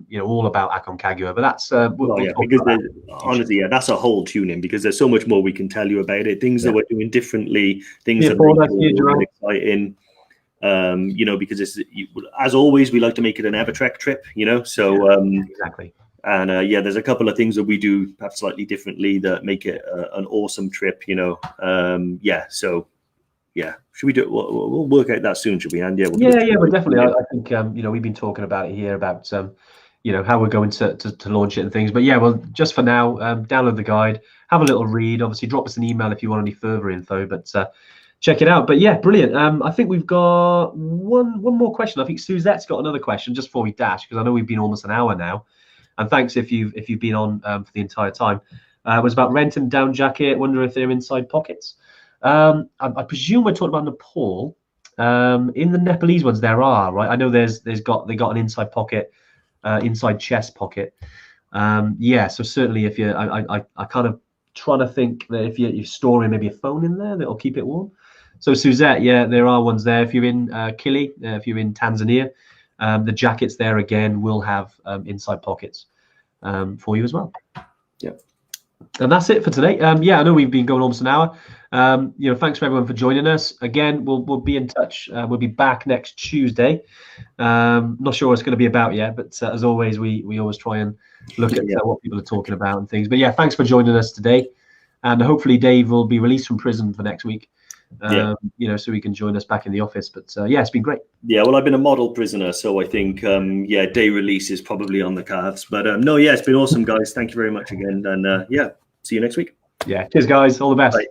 You know, all about Aconcagua. But that's honestly, yeah, that's a whole tune-in because there's so much more we can tell you about it. Things that we're doing differently, things that are exciting. You know, because it's as always, we like to make it an EverTrek trip. You know, so exactly. And yeah, there's a couple of things that we do perhaps slightly differently that make it an awesome trip. You know, yeah. So yeah, should we do it? We'll work out that soon, should we? And yeah, but definitely. I think you know, we've been talking about it here about you know, how we're going to launch it and things. But yeah, well, just for now, download the guide, have a little read. Obviously, drop us an email if you want any further info. But check it out. But yeah, brilliant. I think we've got one more question. I think Suzette's got another question just before we dash, because I know we've been almost an hour now. And thanks if you've been on for the entire time. It was about rent and down jacket. Wonder if they're inside pockets. I presume we're talking about Nepal. In the Nepalese ones, there are, right? I know they got an inside pocket, inside chest pocket. Yeah, so certainly if I kind of trying to think that if you're storing maybe a phone in there, that'll keep it warm. So Suzette, yeah, there are ones there. If you're in Kili, if you're in Tanzania, the jackets there again will have inside pockets for you as well. Yeah. And that's it for today. Yeah, I know we've been going almost an hour. Thanks for everyone for joining us. Again, we'll be in touch. We'll be back next Tuesday. Not sure what it's going to be about yet, but as always, we always try and look at what people are talking about and things. But yeah, thanks for joining us today. And hopefully Dave will be released from prison for next week. So he can join us back in the office. But yeah, it's been great. Yeah, well, I've been a model prisoner, so I think day release is probably on the cards. But no, yeah, it's been awesome, guys. Thank you very much again, and see you next week. Yeah, cheers, guys. All the best. Bye.